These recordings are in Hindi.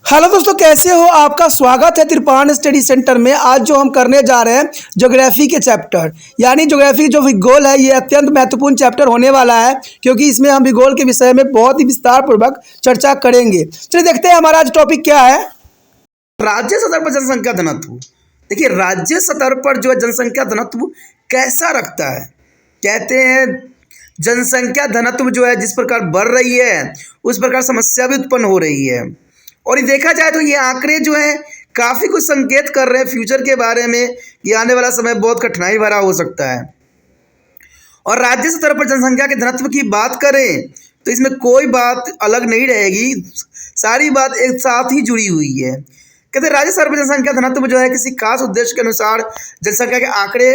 हेलो दोस्तों, कैसे हो? आपका स्वागत है त्रिपान स्टडी सेंटर में। आज जो हम करने जा रहे हैं ज्योग्राफी के चैप्टर, यानी ज्योग्राफी जो भूगोल है, ये अत्यंत महत्वपूर्ण चैप्टर होने वाला है, क्योंकि इसमें हम भूगोल के विषय में बहुत ही विस्तार पूर्वक चर्चा करेंगे। चलिए देखते हैं हमारा आज टॉपिक क्या है। राज्य स्तर पर जनसंख्या घनत्व। देखिए, राज्य स्तर पर जो है जनसंख्या घनत्व कैसा रखता है। कहते हैं जनसंख्या घनत्व जो है जिस प्रकार बढ़ रही है उस प्रकार समस्या भी उत्पन्न हो रही है। और ये देखा जाए तो ये आंकड़े जो हैं काफ़ी कुछ संकेत कर रहे हैं फ्यूचर के बारे में कि आने वाला समय बहुत कठिनाई भरा हो सकता है। और राज्य स्तर पर जनसंख्या के घनत्व की बात करें तो इसमें कोई बात अलग नहीं रहेगी, सारी बात एक साथ ही जुड़ी हुई है। कहते हैं राज्य स्तर पर जनसंख्या घनत्व जो है किसी खास उद्देश्य के अनुसार जनसंख्या के आंकड़े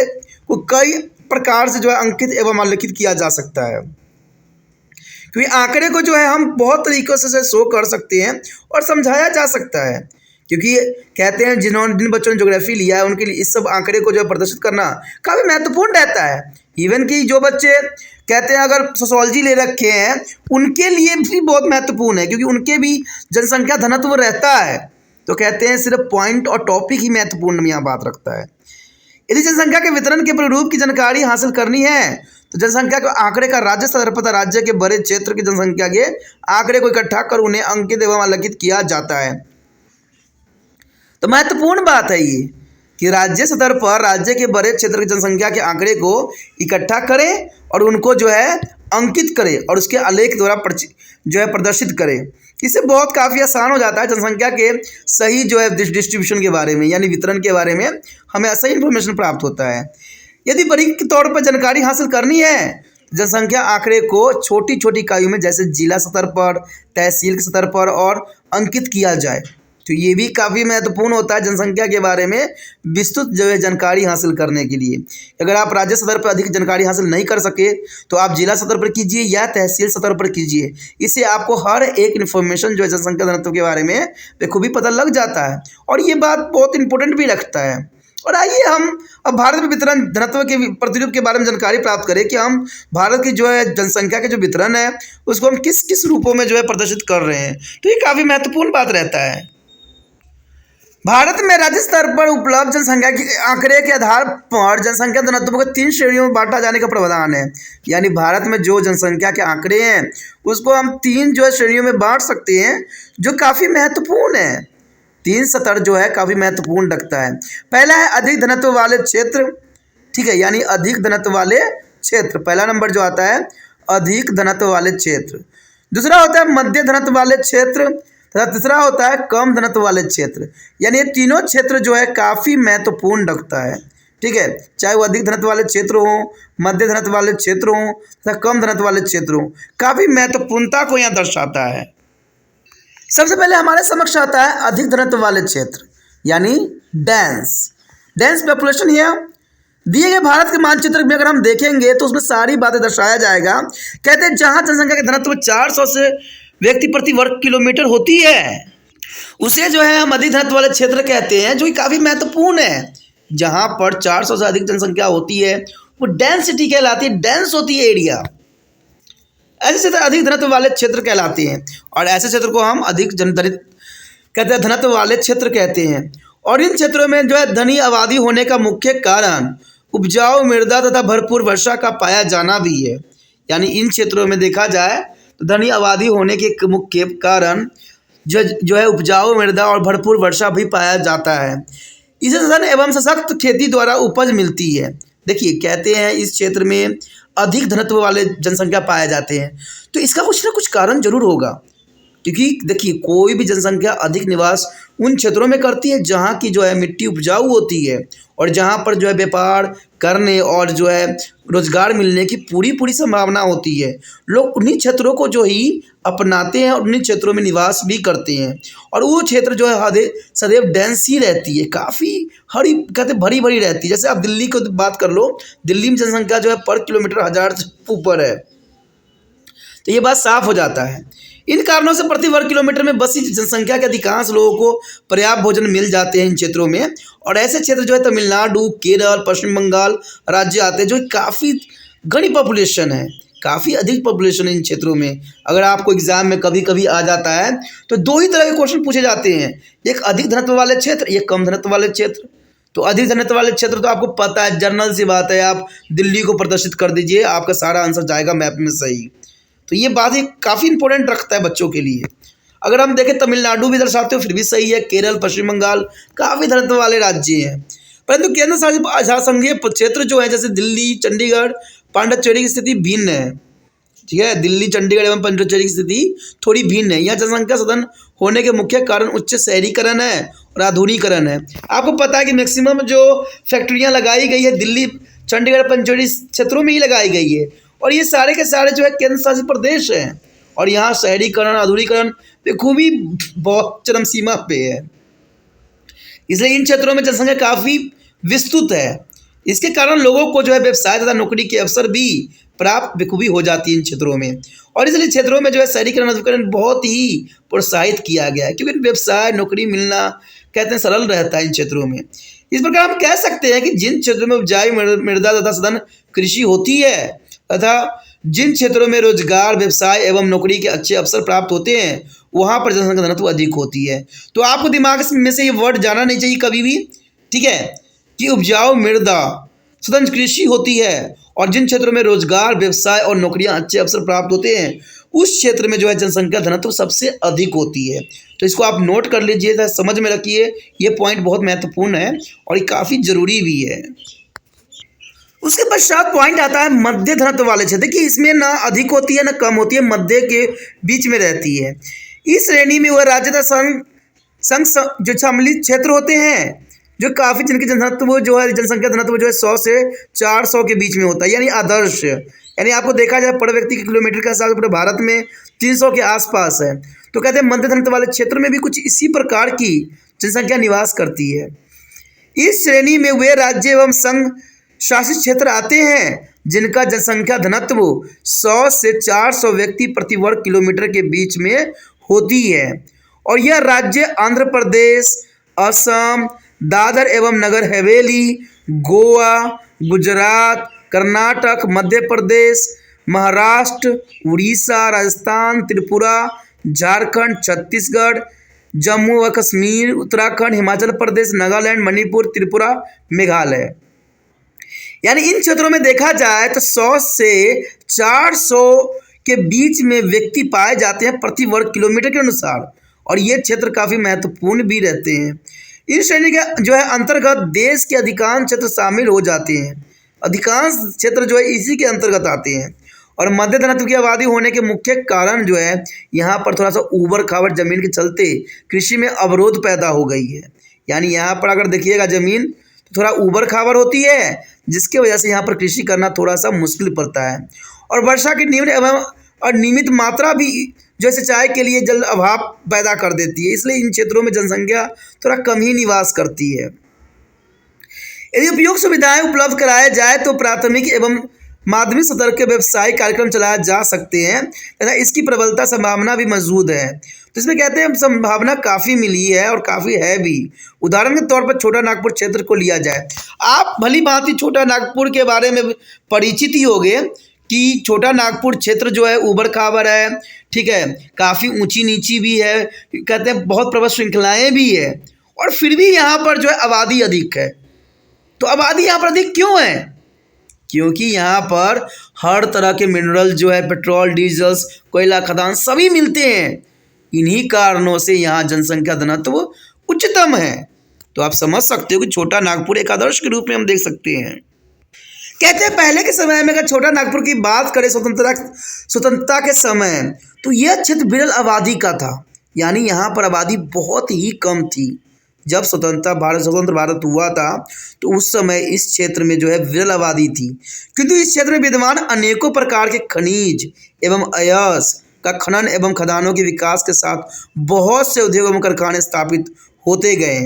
को कई प्रकार से जो है अंकित एवं आलेखित किया जा सकता है। क्योंकि आंकड़े को जो है हम बहुत तरीक़ों से शो कर सकते हैं और समझाया जा सकता है। क्योंकि कहते हैं जिन बच्चों ने ज्योग्राफी लिया है उनके लिए इस सब आंकड़े को जो है प्रदर्शित करना काफ़ी महत्वपूर्ण रहता है। इवन कि जो बच्चे कहते हैं अगर सोशोलॉजी ले रखे हैं उनके लिए भी बहुत महत्वपूर्ण है, क्योंकि उनके भी जनसंख्या घनत्व रहता है। तो कहते हैं सिर्फ पॉइंट और टॉपिक ही महत्वपूर्ण यहाँ बात रखता है। यदि जनसंख्या के वितरण के प्रारूप की जानकारी हासिल करनी है तो जनसंख्या के आंकड़े का राज्य स्तर पर राज्य के बड़े क्षेत्र की जनसंख्या के आंकड़े को इकट्ठा कर उन्हें अंकित एवं आलेखित किया जाता है। तो महत्वपूर्ण बात है ये कि राज्य स्तर पर राज्य के बड़े क्षेत्र की जनसंख्या के आंकड़े को इकट्ठा करें और उनको जो है अंकित करें और उसके आलेख द्वारा जो है प्रदर्शित करें। इससे बहुत काफ़ी आसान हो जाता है जनसंख्या के सही जो है डिस्ट्रीब्यूशन के बारे में, यानी वितरण के बारे में हमें सही इन्फॉर्मेशन प्राप्त होता है। यदि बारीक के तौर पर जानकारी हासिल करनी है जनसंख्या आंकड़े को छोटी छोटी इकाइयों में जैसे जिला स्तर पर, तहसील के स्तर पर और अंकित किया जाए तो ये भी काफ़ी महत्वपूर्ण होता है जनसंख्या के बारे में विस्तृत जो है जानकारी हासिल करने के लिए। अगर आप राज्य स्तर पर अधिक जानकारी हासिल नहीं कर सके तो आप जिला स्तर पर कीजिए या तहसील स्तर पर कीजिए। इससे आपको हर एक इन्फॉर्मेशन जो है जनसंख्या घनत्व के बारे में बखूबी पता लग जाता है और ये बात बहुत इंपॉर्टेंट भी रखता है। और आइए हम अब भारत में वितरण घनत्व के प्रतिरूप के बारे में जानकारी प्राप्त करें कि हम भारत की जो है जनसंख्या के जो वितरण है उसको हम किस किस रूपों में जो है प्रदर्शित कर रहे हैं। तो ये काफ़ी महत्वपूर्ण बात रहता है। भारत में राज्य स्तर पर उपलब्ध जनसंख्या के आंकड़े के आधार पर जनसंख्या घनत्व को 3 श्रेणियों में बांटा जाने का प्रावधान है। यानी भारत में जो जनसंख्या के आंकड़े हैं उसको हम 3 जो है श्रेणियों में बांट सकते हैं, जो काफ़ी महत्वपूर्ण है। 3 स्तर जो है काफ़ी महत्वपूर्ण रखता है। पहला है अधिक घनत्व वाले क्षेत्र, ठीक है, यानी अधिक घनत्व वाले क्षेत्र, पहला नंबर जो आता है अधिक घनत्व वाले क्षेत्र। दूसरा होता है मध्य घनत्व वाले क्षेत्र तथा तीसरा होता है कम घनत्व वाले क्षेत्र। यानी ये तीनों क्षेत्र जो है काफ़ी महत्वपूर्ण रखता है, ठीक है, चाहे वो अधिक घनत्व वाले क्षेत्र हों, मध्य घनत्व वाले क्षेत्र हों तथा कम घनत्व वाले क्षेत्र हों, काफ़ी महत्वपूर्णता को यहाँ दर्शाता है। सबसे पहले हमारे समक्ष आता है अधिक घनत्व वाले क्षेत्र, यानी डेंस पॉपुलेशन। यहाँ दिए गए भारत के मानचित्र में अगर हम देखेंगे तो उसमें सारी बातें दर्शाया जाएगा। कहते हैं जहाँ जनसंख्या के घनत्व 400 से व्यक्ति प्रति वर्ग किलोमीटर होती है उसे जो है हम अधिक घनत्व वाले क्षेत्र कहते हैं, जो कि काफ़ी महत्वपूर्ण है। जहाँ पर 400 से अधिक जनसंख्या होती है वो डेंसिटी कहलाती है, डेंस होती है एरिया। ऐसे क्षेत्र अधिक घनत्व वाले क्षेत्र कहलाते हैं और ऐसे क्षेत्र को हम अधिक कहते हैं घनत्व वाले क्षेत्र कहते हैं। और इन क्षेत्रों में जो है धनी आबादी होने का मुख्य कारण उपजाऊ मृदा तथा भरपूर वर्षा का पाया जाना भी है। यानी इन क्षेत्रों में देखा जाए तो धनी आबादी होने के मुख्य कारण जो है उपजाऊ मृदा और भरपूर वर्षा भी पाया जाता है। इसे सघन एवं सशक्त खेती द्वारा उपज मिलती है। देखिए, कहते हैं इस क्षेत्र में अधिक घनत्व वाले जनसंख्या पाए जाते हैं तो इसका कुछ ना कुछ कारण जरूर होगा, क्योंकि देखिए कोई भी जनसंख्या अधिक निवास उन क्षेत्रों में करती है जहाँ की जो है मिट्टी उपजाऊ होती है और जहाँ पर जो है व्यापार करने और जो है रोजगार मिलने की पूरी संभावना होती है। लोग उन्हीं क्षेत्रों को जो ही अपनाते हैं और उन्हीं क्षेत्रों में निवास भी करते हैं और वो क्षेत्र जो है सदैव डेंस ही रहती है, काफ़ी कहते भरी भरी रहती है। जैसे आप दिल्ली को बात कर लो, दिल्ली में जनसंख्या जो है पर किलोमीटर 1000 से ऊपर है, तो ये बात साफ हो जाता है। इन कारणों से प्रति वर्ग किलोमीटर में बसी जनसंख्या के अधिकांश लोगों को पर्याप्त भोजन मिल जाते हैं इन क्षेत्रों में। और ऐसे क्षेत्र जो है तमिलनाडु, केरल, पश्चिम बंगाल राज्य आते हैं जो काफ़ी घनी पॉपुलेशन है, काफ़ी अधिक पॉपुलेशन है इन क्षेत्रों में। अगर आपको एग्जाम में कभी कभी आ जाता है तो दो ही तरह के क्वेश्चन पूछे जाते हैं, एक अधिक घनत्व वाले क्षेत्र, एक कम घनत्व वाले क्षेत्र। तो अधिक घनत्व वाले क्षेत्र तो आपको पता है, जर्नल सी बात है, आप दिल्ली को प्रदर्शित कर दीजिए, आपका सारा आंसर जाएगा मैप में सही। तो ये बात ही काफ़ी इंपॉर्टेंट रखता है बच्चों के लिए। अगर हम देखें तमिलनाडु भी दर्शाते हो फिर भी सही है, केरल, पश्चिम बंगाल काफ़ी घनत्व वाले राज्य हैं। परंतु केंद्र शासित संघीय क्षेत्र जो है जैसे दिल्ली, चंडीगढ़, पांडिचेरी की स्थिति भिन्न है। ठीक है, दिल्ली, चंडीगढ़ एवं पांडिचेरी की स्थिति थोड़ी भिन्न है। यहाँ जनसंख्या सदन होने के मुख्य कारण उच्च शहरीकरण है और आधुनिकीकरण है। आपको पता है कि मैक्सिमम जो फैक्ट्रियाँ लगाई गई है दिल्ली, चंडीगढ़, पांडिचेरी क्षेत्रों में ही लगाई गई है, और ये सारे के सारे जो है केंद्र शासित प्रदेश हैं, और यहाँ शहरीकरण, आधुनिकीकरण खूबी बहुत चरम सीमा पे है। इसलिए इन क्षेत्रों में जनसंख्या काफ़ी विस्तृत है। इसके कारण लोगों को जो है व्यवसाय तथा नौकरी के अवसर भी प्राप्त बखूबी हो जाती है इन क्षेत्रों में, और इसलिए क्षेत्रों में जो है शहरीकरण, आधुनिकीकरण बहुत ही प्रोत्साहित किया गया है, क्योंकि व्यवसाय, नौकरी मिलना कहते हैं सरल रहता है इन क्षेत्रों में। इस प्रकार हम कह सकते हैं कि जिन क्षेत्रों में उपजाऊ मृदा तथा सघन कृषि होती है तथा जिन क्षेत्रों में रोजगार, व्यवसाय एवं नौकरी के अच्छे अवसर प्राप्त होते हैं वहाँ पर जनसंख्या घनत्व अधिक होती है। तो आपको दिमाग में से ये वर्ड जाना नहीं चाहिए कभी भी, ठीक है, कि उपजाऊ मृदा, सघन कृषि होती है, और जिन क्षेत्रों में रोजगार, व्यवसाय और नौकरियां अच्छे अवसर प्राप्त होते हैं उस क्षेत्र में जो है जनसंख्या घनत्व सबसे अधिक होती है। तो इसको आप नोट कर लीजिए, समझ में रखिए, ये पॉइंट बहुत महत्वपूर्ण है और ये काफ़ी जरूरी भी है। उसके पश्चात पॉइंट आता है मध्य घनत्व वाले क्षेत्र। देखिए इसमें ना अधिक होती है ना कम होती है, मध्य के बीच में रहती है। इस श्रेणी में वह राज्य तथा संघ जो सम्मिलित क्षेत्र होते हैं, जो काफ़ी जिनकी जनघनत्व जो है जनसंख्या घनत्व जो है 100 से 400 के बीच में होता है, यानी आदर्श, यानी आपको देखा जाए पर व्यक्ति के किलोमीटर के हिसाब से पूरे भारत में 300 के आसपास है। तो कहते हैं मध्य घनत्व वाले क्षेत्र में भी कुछ इसी प्रकार की जनसंख्या निवास करती है। इस श्रेणी में वे राज्य एवं संघ शासित क्षेत्र आते हैं जिनका जनसंख्या घनत्व 100 से 400 व्यक्ति प्रति वर्ग किलोमीटर के बीच में होती है, और यह राज्य आंध्र प्रदेश, असम, दादर एवं नगर हवेली, गोवा, गुजरात, कर्नाटक, मध्य प्रदेश, महाराष्ट्र, उड़ीसा, राजस्थान, त्रिपुरा, झारखंड, छत्तीसगढ़, जम्मू व कश्मीर, उत्तराखंड, हिमाचल प्रदेश, नागालैंड, मणिपुर, त्रिपुरा, मेघालय, यानी इन क्षेत्रों में देखा जाए तो 100 से 400 के बीच में व्यक्ति पाए जाते हैं प्रति वर्ग किलोमीटर के अनुसार, और ये क्षेत्र काफ़ी महत्वपूर्ण भी रहते हैं। इस श्रेणी के जो है अंतर्गत देश के अधिकांश क्षेत्र शामिल हो जाते हैं, अधिकांश क्षेत्र जो है इसी के अंतर्गत आते हैं। और मध्य घनत्व की आबादी होने के मुख्य कारण जो है यहाँ पर थोड़ा सा ऊबड़ खाबड़ जमीन के चलते कृषि में अवरोध पैदा हो गई है। यानी यहाँ पर अगर देखिएगा जमीन तो थोड़ा ऊबड़ खाबड़ होती है, जिसकी वजह से यहाँ पर कृषि करना थोड़ा सा मुश्किल पड़ता है, और वर्षा की निम्न एवं अनियमित मात्रा भी जो सिंचाई के लिए जल अभाव पैदा कर देती है। इसलिए इन क्षेत्रों में जनसंख्या थोड़ा कम ही निवास करती है। यदि उपयुक्त सुविधाएं उपलब्ध कराया जाए तो प्राथमिक एवं माध्यमिक स्तर के व्यवसायिक कार्यक्रम चलाए जा सकते हैं तथा इसकी प्रबलता संभावना भी मौजूद है। तो इसमें कहते हैं संभावना काफ़ी मिली है और काफ़ी है भी। उदाहरण के तौर पर छोटा नागपुर क्षेत्र को लिया जाए, आप भली भांति छोटा नागपुर के बारे में परिचित ही होंगे कि छोटा नागपुर क्षेत्र जो है ऊबड़ खाबड़ है, ठीक है, काफ़ी ऊंची नीची भी है, कहते हैं बहुत पर्वत श्रृंखलाएँ भी है, और फिर भी यहाँ पर जो है आबादी अधिक है। तो आबादी यहाँ पर अधिक क्यों है? क्योंकि यहाँ पर हर तरह के मिनरल जो है, पेट्रोल, डीजल्स, कोयला खदान सभी मिलते हैं। इन्हीं कारणों से यहाँ जनसंख्या घनत्व उच्चतम है। तो आप समझ सकते हो कि छोटा नागपुर एक आदर्श के रूप में हम देख सकते हैं। कहते हैं पहले के समय में अगर छोटा नागपुर की बात करें स्वतंत्रता के समय, तो यह क्षेत्र विरल आबादी का था, यानी यहाँ पर आबादी बहुत ही कम थी। जब स्वतंत्र भारत हुआ था तो उस समय इस क्षेत्र में जो है विरल आबादी थी, किंतु इस क्षेत्र में विद्यमान अनेकों प्रकार के खनिज एवं अयस्क का खनन एवं खदानों के विकास के साथ बहुत से उद्योग एवं कारखाने स्थापित होते गए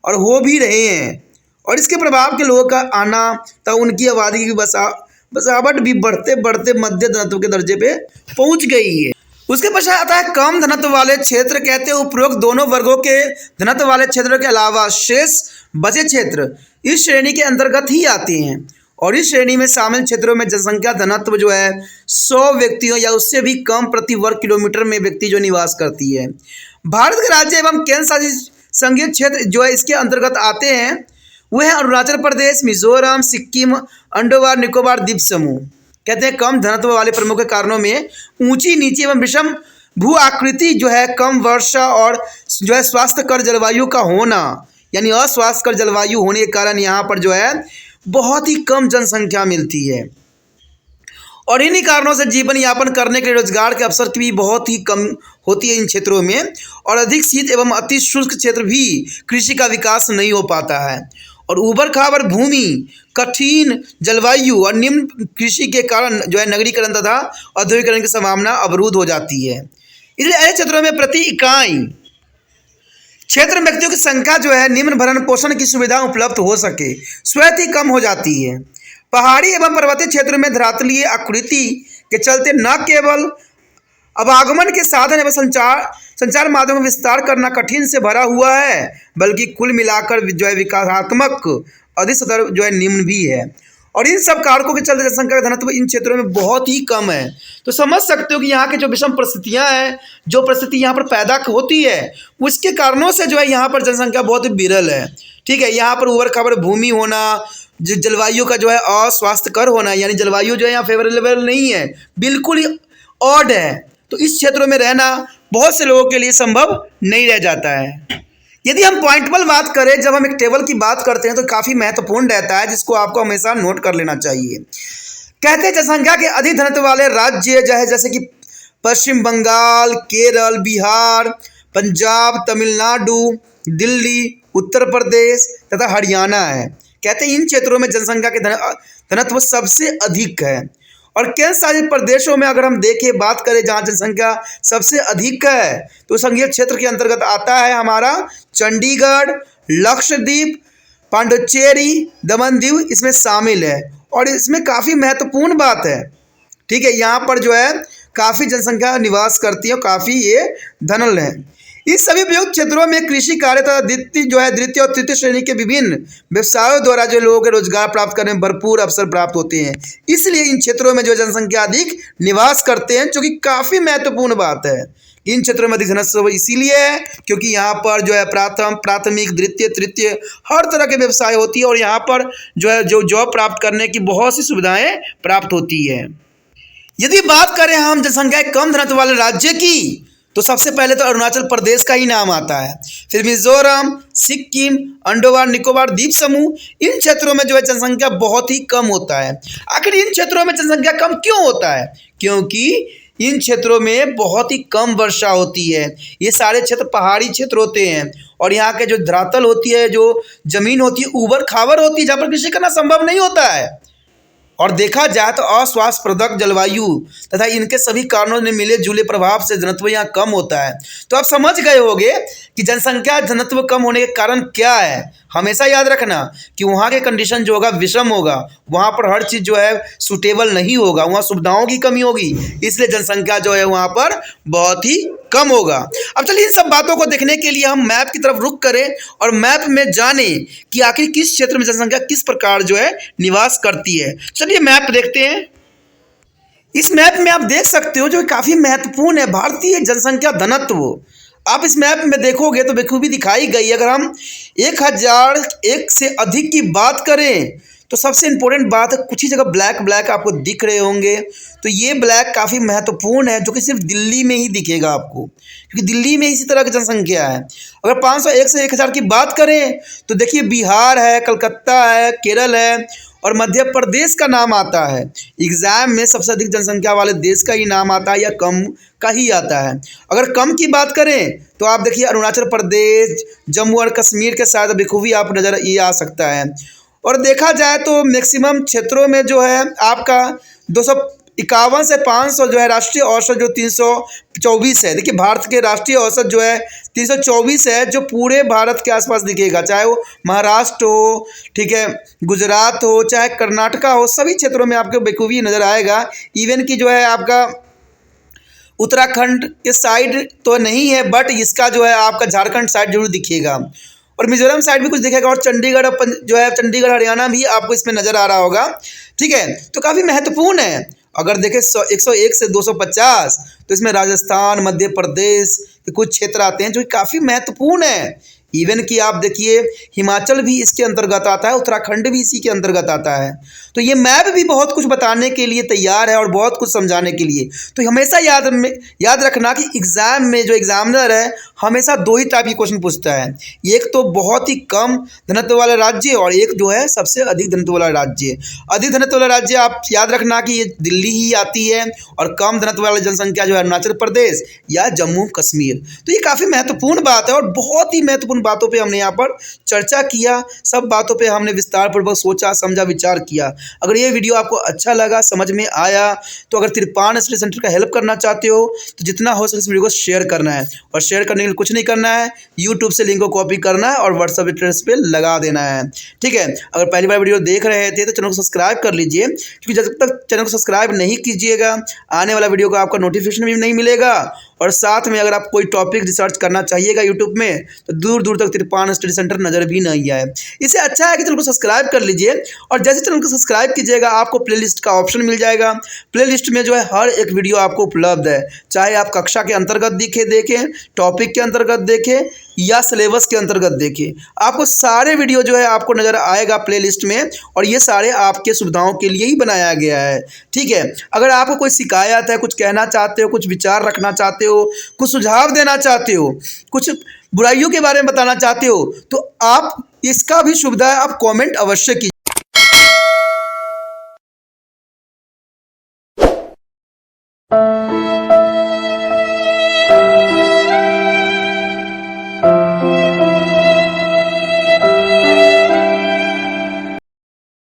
और हो भी रहे हैं, और इसके प्रभाव के लोगों का आना तथा उनकी आबादी की बसावट भी बढ़ते बढ़ते मध्य घनत्व के दर्जे पे पहुंच गई है। उसके पश्चात आता है कम घनत्व वाले क्षेत्र। कहते हैं उपरोक्त दोनों वर्गों के घनत्व वाले क्षेत्रों के अलावा शेष बचे क्षेत्र इस श्रेणी के अंतर्गत ही आते हैं, और इस श्रेणी में शामिल क्षेत्रों में जनसंख्या घनत्व जो है 100 व्यक्तियों या उससे भी कम प्रति वर्ग किलोमीटर में व्यक्ति जो निवास करती है। भारत के राज्य एवं केंद्र शासित संघीय क्षेत्र जो है इसके अंतर्गत आते हैं वह है अरुणाचल प्रदेश, मिजोरम, सिक्किम, अंडमान निकोबार द्वीप समूह। कहते हैं कम घनत्व वाले प्रमुख कारणों में ऊंची, नीची एवं विषम भू आकृति जो है, कम वर्षा और जो है स्वास्थ्यकर जलवायु का होना, यानी अस्वास्थ्यकर जलवायु होने के कारण यहाँ पर जो है बहुत ही कम जनसंख्या मिलती है और इन्हीं कारणों से जीवन यापन करने के लिए रोजगार के अवसर की भी बहुत ही कम होती है इन क्षेत्रों में। और अधिक शीत एवं अति शुष्क क्षेत्र भी कृषि का विकास नहीं हो पाता है और ऊबड़ खाबड़ भूमि, कठिन जलवायु और निम्न कृषि के कारण जो है नगरीकरण तथा औद्योगिकरण की संभावना अवरुद्ध हो जाती है। इसलिए ऐसे क्षेत्रों में प्रति इकाई क्षेत्र में व्यक्तियों की संख्या जो है निम्न भरण पोषण की सुविधा उपलब्ध हो सके स्वयं ही कम हो जाती है। पहाड़ी एवं पर्वतीय क्षेत्रों में धरातलीय आकृति के चलते न केवल आवागमन के साधन एवं संचार माध्यम में विस्तार करना कठिन से भरा हुआ है, बल्कि कुल मिलाकर जो है विकासात्मक अधिक स्तर जो है निम्न भी है और इन सब कारकों के चलते जनसंख्या का घनत्व इन क्षेत्रों में बहुत ही कम है। तो समझ सकते हो कि यहाँ के जो विषम परिस्थितियाँ हैं, जो परिस्थिति यहाँ पर पैदा होती है उसके कारणों से जो है यहाँ पर जनसंख्या बहुत ही विरल है। ठीक है, यहाँ पर ऊबड़ खाबड़ भूमि होना, जलवायु का जो है अस्वास्थ्यकर होना, यानी जलवायु जो है यहाँ फेवरेबल नहीं है, बिल्कुल ही ऑड है। तो इस क्षेत्रों में रहना बहुत से लोगों के लिए संभव नहीं रह जाता है। यदि हम पॉइंटेबल बात करें, जब हम एक टेबल की बात करते हैं तो काफ़ी महत्वपूर्ण रहता है, जिसको आपको हमेशा नोट कर लेना चाहिए। कहते हैं जनसंख्या के अधिक घनत्व वाले राज्य जैसे कि पश्चिम बंगाल, केरल, बिहार, पंजाब, तमिलनाडु, दिल्ली, उत्तर प्रदेश तथा हरियाणा है। कहते हैं इन क्षेत्रों में जनसंख्या के घनत्व सबसे अधिक है। और केंद्र शासित प्रदेशों में अगर हम देखें, बात करें जहाँ जनसंख्या सबसे अधिक है तो संघीय क्षेत्र के अंतर्गत आता है हमारा चंडीगढ़, लक्षद्वीप, पांडिचेरी, दमन दीव इसमें शामिल है। और इसमें काफ़ी महत्वपूर्ण बात है, ठीक है, यहाँ पर जो है काफ़ी जनसंख्या निवास करती है और काफ़ी ये धनल है। इस सभी उपयुक्त क्षेत्रों में कृषि कार्य तथा द्वितीय और तृतीय श्रेणी के विभिन्न व्यवसायों द्वारा जो लोगों के रोजगार प्राप्त करने में भरपूर अवसर प्राप्त होते हैं। इसलिए इन क्षेत्रों में जो जनसंख्या अधिक निवास करते हैं, जो कि काफ़ी महत्वपूर्ण बात है। इन क्षेत्रों में अधिक घनत्व इसीलिए है क्योंकि यहाँ पर जो है प्राथमिक, द्वितीय, तृतीय हर तरह के व्यवसाय होती है और यहाँ पर जो जॉब प्राप्त करने की बहुत सी सुविधाएँ प्राप्त होती है। यदि बात करें हम जनसंख्या कम घनत्व वाले राज्य की, तो सबसे पहले तो अरुणाचल प्रदेश का ही नाम आता है, फिर मिजोरम, सिक्किम, अंडमान निकोबार द्वीप समूह। इन क्षेत्रों में जो है जनसंख्या बहुत ही कम होता है। आखिर इन क्षेत्रों में जनसंख्या कम क्यों होता है? क्योंकि इन क्षेत्रों में बहुत ही कम वर्षा होती है। ये सारे क्षेत्र पहाड़ी क्षेत्र होते हैं और यहाँ के जो धरातल होती है, जो जमीन होती है, ऊबड़ खाबड़ होती है, जहाँ पर कृषि करना संभव नहीं होता है। और देखा जाए तो अस्वास्थ्यप्रदक जलवायु तथा इनके सभी कारणों ने मिले जुले प्रभाव से घनत्व यहाँ कम होता है। तो आप समझ गए होंगे कि जनसंख्या घनत्व कम होने के कारण क्या है। हमेशा याद रखना कि वहाँ के कंडीशन जो होगा विषम होगा, वहाँ पर हर चीज़ जो है सूटेबल नहीं होगा, वहाँ सुविधाओं की कमी होगी, इसलिए जनसंख्या जो है वहाँ पर बहुत ही कम होगा। अब चलिए इन सब बातों को देखने के लिए हम मैप की तरफ रुख करें और मैप में जाने कि आखिर किस क्षेत्र में जनसंख्या किस प्रकार जो है निवास करती है। चलिए मैप देखते हैं। इस मैप में आप देख सकते हो जो काफ़ी महत्वपूर्ण है, भारतीय जनसंख्या घनत्व। आप इस मैप में देखोगे तो बखूबी दिखाई गई। अगर हम 1001 से अधिक की बात करें तो सबसे इम्पोर्टेंट बात है, कुछ ही जगह ब्लैक आपको दिख रहे होंगे, तो ये ब्लैक काफ़ी महत्वपूर्ण है, जो कि सिर्फ दिल्ली में ही दिखेगा आपको, क्योंकि दिल्ली में इसी तरह की जनसंख्या है। अगर 501 से 1000 की बात करें तो देखिए बिहार है, कलकत्ता है, केरल है और मध्य प्रदेश का नाम आता है। एग्ज़ाम में सबसे अधिक जनसंख्या वाले देश का ही नाम आता है या कम का ही आता है। अगर कम की बात करें तो आप देखिए अरुणाचल प्रदेश, जम्मू और कश्मीर के साथ बखूबी आप नज़र ये आ सकता है। और देखा जाए तो मैक्सिमम क्षेत्रों में जो है आपका 251 से 500 जो है राष्ट्रीय औसत जो 324 है। देखिए भारत के राष्ट्रीय औसत जो है 324 है, जो पूरे भारत के आसपास दिखेगा, चाहे वो महाराष्ट्र हो, ठीक है, गुजरात हो, चाहे कर्नाटका हो, सभी क्षेत्रों में आपको बखूबी नज़र आएगा। इवन कि जो है आपका उत्तराखंड के साइड तो नहीं है, बट इसका जो है आपका झारखंड साइड जरूर दिखेगा। और मिजोरम साइड भी कुछ दिखेगा, और चंडीगढ़ जो है चंडीगढ़ हरियाणा भी आपको इसमें नज़र आ रहा होगा। ठीक है, तो काफ़ी महत्वपूर्ण है। अगर देखें 101 से 250, तो इसमें राजस्थान, मध्य प्रदेश के कुछ क्षेत्र आते हैं जो काफ़ी महत्वपूर्ण है। इवन कि आप देखिए हिमाचल भी इसके अंतर्गत आता है, उत्तराखंड भी इसी के अंतर्गत आता है। तो ये मैप भी बहुत कुछ बताने के लिए तैयार है और बहुत कुछ समझाने के लिए। तो हमेशा याद रखना कि एग्ज़ाम में जो एग्जामिनर है हमेशा दो ही टाइप के क्वेश्चन पूछता है, एक तो बहुत ही कम घनत्व वाला राज्य और एक जो है सबसे अधिक घनत्व वाला राज्य। अधिक घनत्व वाला राज्य आप याद रखना कि ये दिल्ली ही आती है, और कम घनत्व वाला जनसंख्या जो है अरुणाचल प्रदेश या जम्मू कश्मीर। तो ये काफ़ी महत्वपूर्ण बात है और बहुत ही महत्वपूर्ण बातों पे हमने यहाँ पर चर्चा किया, सब बातों पे हमने विस्तारपूर्वक सोचा, समझा, विचार किया। अगर ये वीडियो आपको अच्छा लगा, समझ में आया, तो अगर तिरपान स्टडी सेंटर का हेल्प करना चाहते हो तो जितना हो सके इस वीडियो को शेयर करना है, और शेयर करने के लिए कुछ नहीं करना है, यूट्यूब से लिंक को कॉपी करना है और व्हाट्सएप एड्रेस पे लगा देना है। ठीक है, अगर पहली बार वीडियो देख रहे थे तो चैनल को सब्सक्राइब कर लीजिए, क्योंकि जब तक चैनल को सब्सक्राइब नहीं कीजिएगा आने वाला वीडियो का आपका नोटिफिकेशन भी नहीं मिलेगा। और साथ में अगर आप कोई टॉपिक रिसर्च करना चाहिएगा यूट्यूब में तो दूर दूर तक तिरपान स्टडी सेंटर नज़र भी नहीं आए। इससे अच्छा है कि चैनल को सब्सक्राइब कर लीजिए, और जैसे चैनल को सब्सक्राइब कीजिएगा आपको प्लेलिस्ट का ऑप्शन मिल जाएगा। प्लेलिस्ट में जो है हर एक वीडियो आपको उपलब्ध है, चाहे आप कक्षा के अंतर्गत देखें, टॉपिक के अंतर्गत देखें या सिलेबस के अंतर्गत देखें, आपको सारे वीडियो जो है आपको नज़र आएगा प्लेलिस्ट में, और ये सारे आपके सुविधाओं के लिए ही बनाया गया है। ठीक है, अगर आपको कोई शिकायत है, कुछ कहना चाहते हो, कुछ विचार रखना चाहते हो, कुछ सुझाव देना चाहते हो, कुछ बुराइयों के बारे में बताना चाहते हो, तो आप इसका भी सुविधा है, आप कमेंट अवश्य कीजिए।